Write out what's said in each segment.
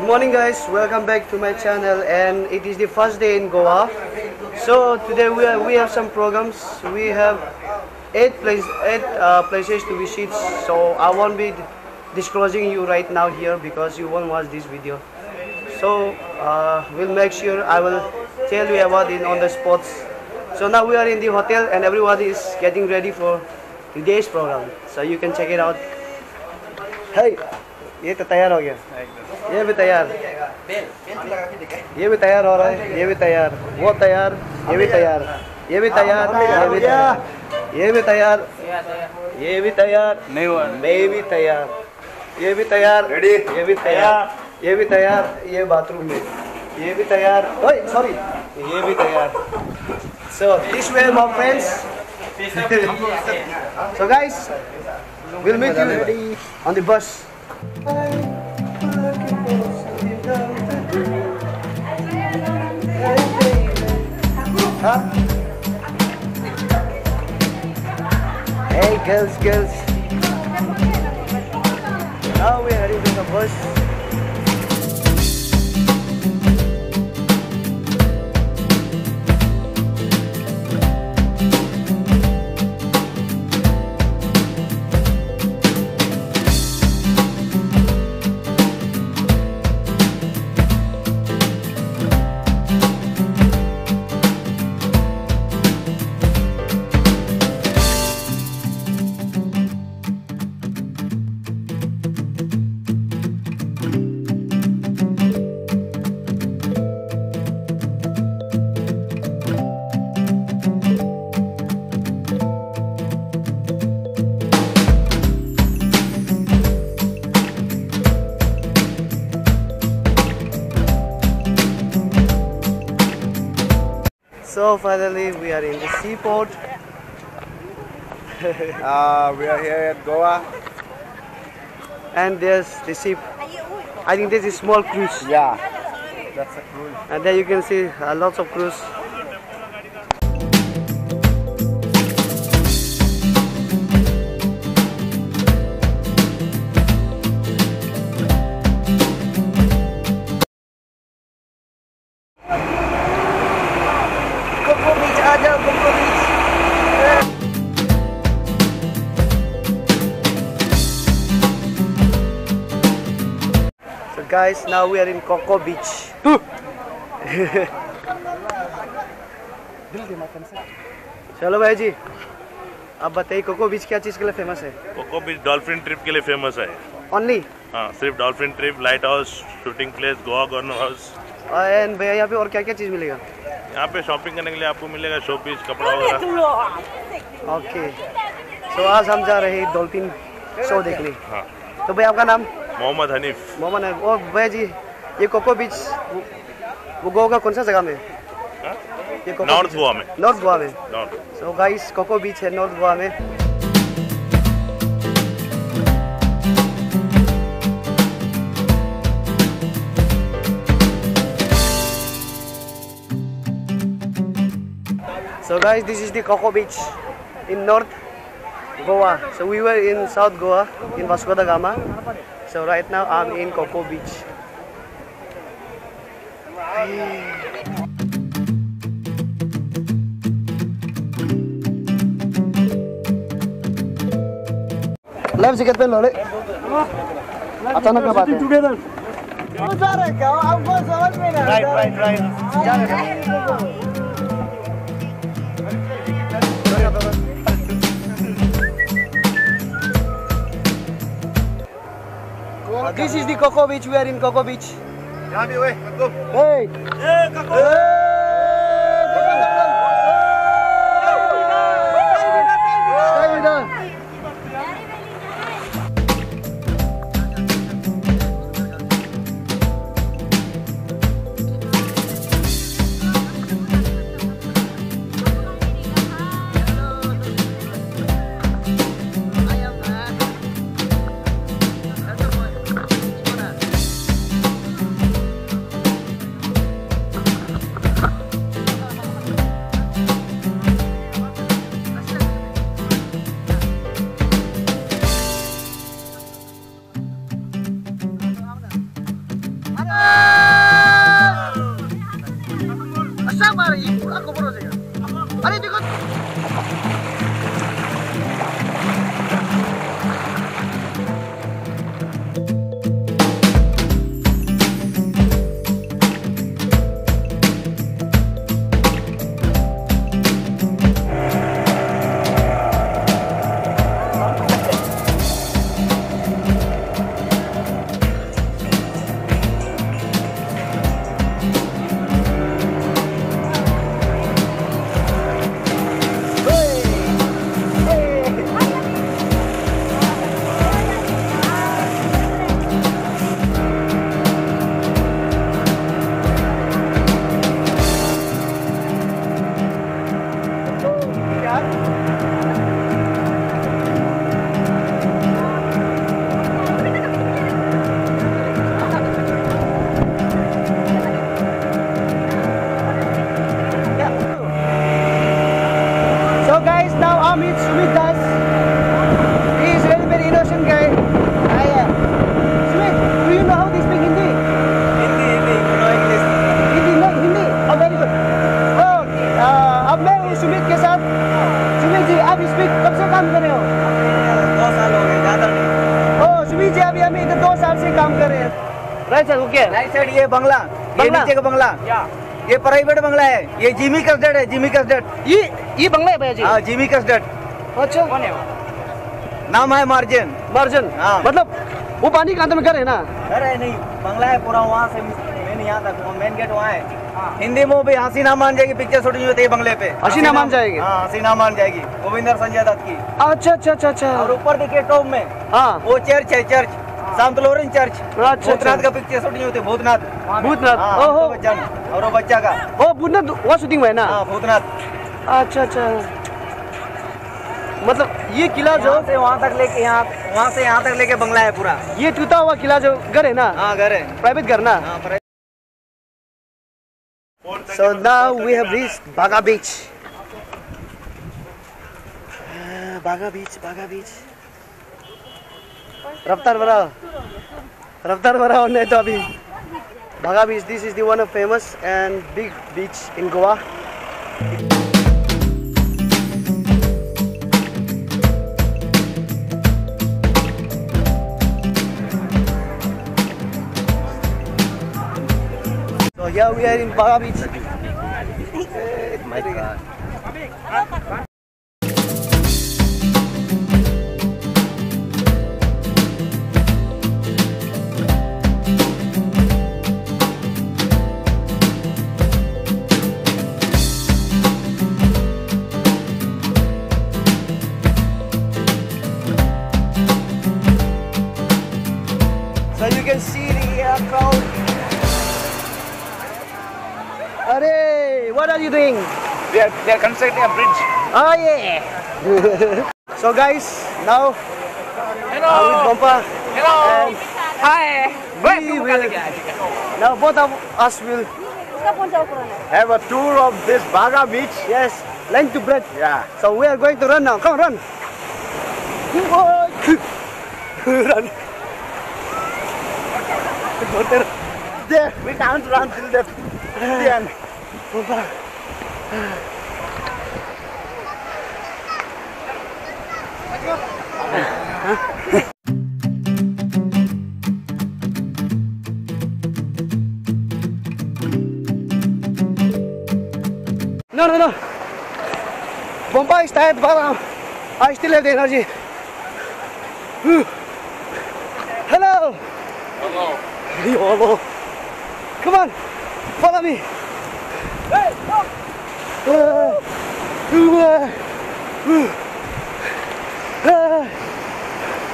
morning guys, welcome back to my channel, and it is the first day in Goa. So today we have some programs. We have eight places to visit, so I won't be disclosing you right now here because you won't watch this video. So we'll make sure I will tell you about it on the spots. So now we are in the hotel and everybody is getting ready for today's program, so you can check it out. Hey, ये तो तैयार हो गया, ये भी तैयार, ये भी तैयार हो रहा है, ये भी तैयार, वो तैयार, ये भी तैयार, ये भी तैयार, ये भी तैयार, ये भी तैयार, ये भी तैयार, नहीं हुआ, मैं भी तैयार, ये भी तैयार, रेडी, ये भी तैयार, ये भी तैयार, ये बाथरूम में, ये भी तैयार, ओए सॉरी, ये भी तैयार. So this way my friends. So guys, we'll meet you on the bus. Huh? Hey girls. Now we're heading to the bus. So finally we are in the seaport. We are here at Goa. And there's the ship. I think this is small cruise. Yeah, that's a cruise. And there you can see lots of cruise. So guys, now we are in Coco Beach. चलो भाई जी, अब बताइए cocoa बीच क्या चीज के लिए famous है? Cocoa बीच dolphin trip के लिए फेमस है. ओनली? हाँ, सिर्फ dolphin trip, light house, shooting place, Goa governor house. And भैया यहाँ पे और क्या क्या चीज मिलेगा? यहाँ पे शॉपिंग करने के लिए आपको मिलेगा शो पीस, कपड़ा वगैरह. ओके, तो आज हम जा रहे हैं डॉल्फिन शो देखने. हाँ. तो भैया आपका नाम? मोहम्मद हनीफ. मोहम्मद हनीफ. और भैया जी, ये कोको बीच वो गोवा का कौन सा जगह में? नॉर्थ गोवा में. नॉर्थ गोवा में. नॉर्थ. सो गाइस, कोको बीच है नॉर्थ गोवा में. So guys, this is the Coco Beach in North Goa. So we were in South Goa in Vasco da Gama. So right now I'm in Coco Beach. Life jacket पहन लो. अचानक का बात है. Right. This is the Coco Beach. We are in Coco Beach. Hey! sama ini pura komodo aja. Ada juga. Sumit Das. He is very innocent guy. Sumit, do you know how to speak Hindi? Hindi, no English. Hindi, no Hindi. Oh, very good. Oh, अब मैं हूँ सुमित के साथ. सुमित जी, आप speak कब से काम कर रहे हो? 2 साल हो गए, ज़्यादा नहीं। Oh, सुमित जी अभी हम इधर 2 साल से काम कर रहे हैं. Right sir, okay. Right side ये बंगला, ये नीचे का बंगला, ये प्राइवेट बंगला है, ये जिमी कस्टर्ड है, जिमी कस्टर्ड। ये बंगला है भैया जी. हाँ, जिमी कस्टर्ड। अच्छा. नाम है मार्जिन। मार्जिन. हाँ. मतलब वो पानी का अंदर में घर है ना? अरे नहीं, बंगला है पूरा, वहाँ से मेन यहाँ तक, मेन गेट वहाँ है। हिंदी में भी हसीना मान जाएगी, पिक्चर शूटिंग होती है बंगले पे। हसीना मान जाएगी? हाँ, हसीना मान जाएगी, गोविंदर संजय दत्त की। अच्छा अच्छा अच्छा अच्छा. और ऊपर देखिए टॉप में, हाँ, वो चर्च है, चर्च सांत लोरेंस चर्च। अच्छा, भूतनाथ का पिक्चर शूटिंग होती है, भूतनाथ। भूतनाथ. हाँ, ओहो. अमिताभ बच्चन और वो बच्चा का। ओ भूतनाथ वहाँ शूटिंग हुआ है ना? हाँ, भूतनाथ। अच्छा अच्छा. मतलब ये किला जो यहाँ से वहाँ तक लेके, यहाँ वहाँ से यहाँ तक लेके बंगला है पूरा। ये टूटा हुआ किला जो घर है ना? हाँ, घर है, प्राइवेट घर ना? हाँ। So now we have reached Baga Beach. Baga Beach, Baga Beach. रफ्तार बढ़ाओ नहीं तो अभी. Baga Beach, this is the one of famous and big beach in Goa. So here we are in Baga Beach. My God. So you can see the crowd. Arey, what are you doing? They are constructing a bridge. Oh yeah. So guys, now with Bompa. Hello. And Hi. we will, now both of us will Have a tour of this Baga Beach. yes length to breadth. Yeah. So we are going to run now. Come on, run. Run. There, we can't run till the end. Bompa. No. Bomba is tired, but I still have the energy. Hello. Hello. Come on, follow me.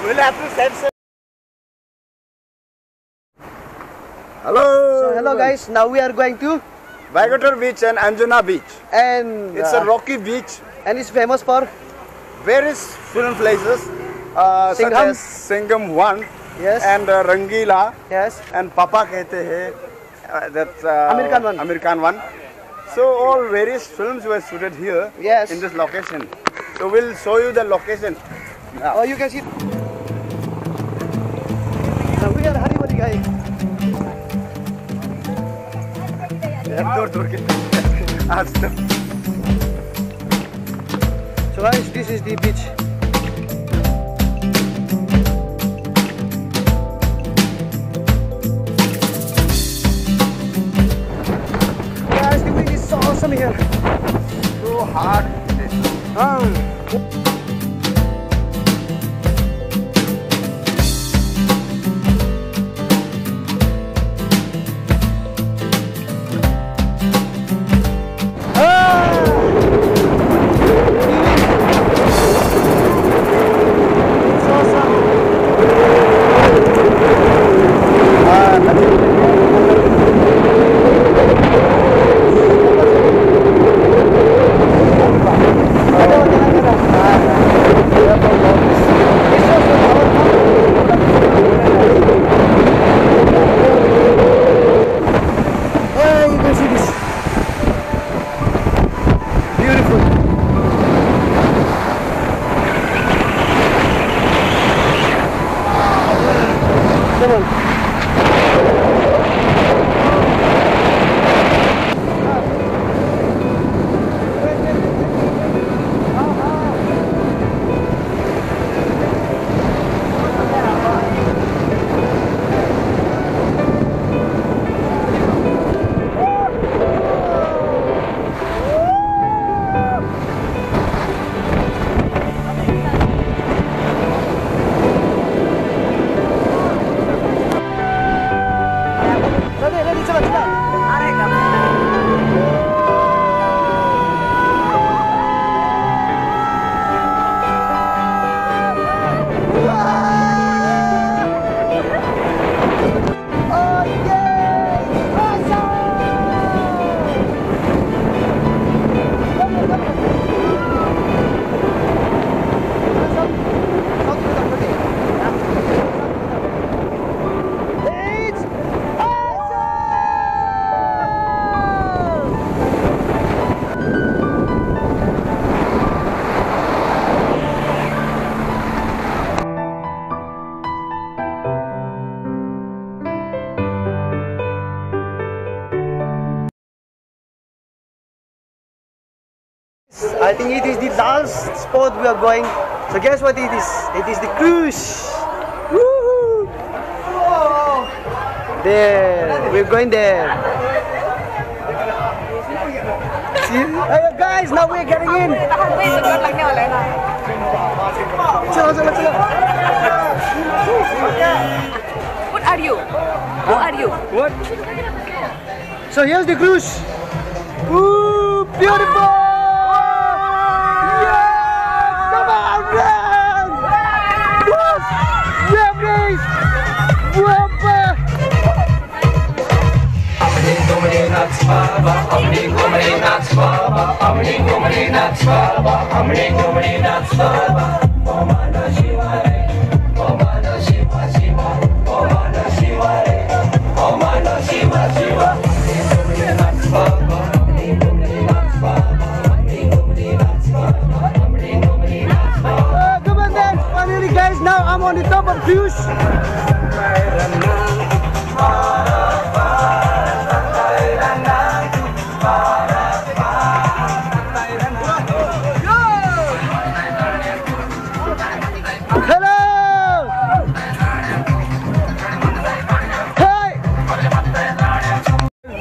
We'll have to send some. Hello. So hello guys, now we are going to Bagator Beach and Anjuna Beach. and It's a rocky beach. and it's famous for Various film places such Singham. as Singham 1 yes and Rangila yes and Papa Kehte Hai. That's American one. American one. So all various films were shooted here yes. in this location. So we'll show you the location. Oh, you can see. Now we are Haribari guy. दूर दूर के So guys, this is the beach. Guys, the wind is so awesome here. So hard. I think it is the last spot we are going. So guess what it is? It is the cruise. Woohoo! There, we're going there. See? Hey guys, now we're getting in. Chalo, chalo, chalo. What are you? Who are you? What? So here's the cruise. Ooh, beautiful! Come on then, finally guys, now I'm on the top of cruise.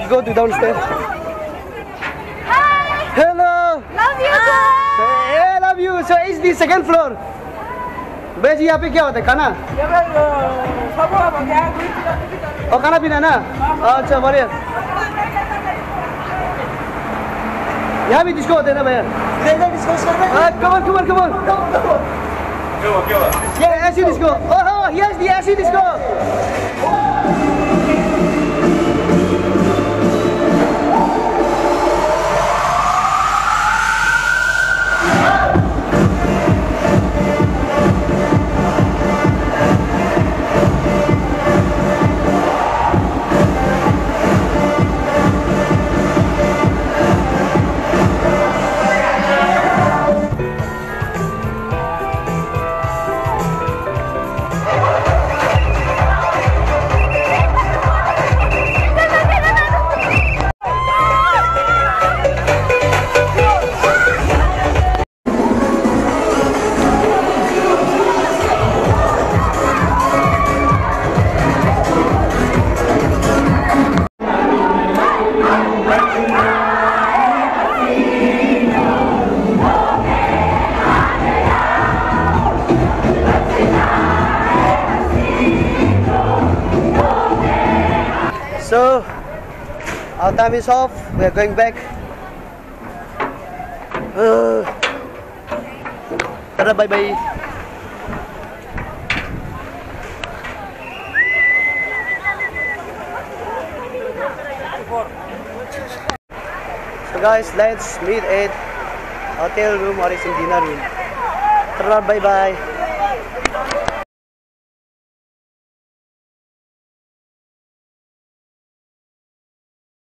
Go to downstairs. Hi. Hello. Love you guys. Hey, I love you. So it's the second floor. बेजी यहाँ पे क्या होता है खाना? और खाना पीना ना? अच्छा बढ़िया. यहाँ भी डिस्को होते हैं ना भैया? Come on, come on, come on. Yeah, ऐसी डिस्को. Oh, here's the ऐसी disco. Our time is off. We are going back. Tara, bye-bye. So guys, let's meet at hotel room or is in dinner room. Tara, bye-bye.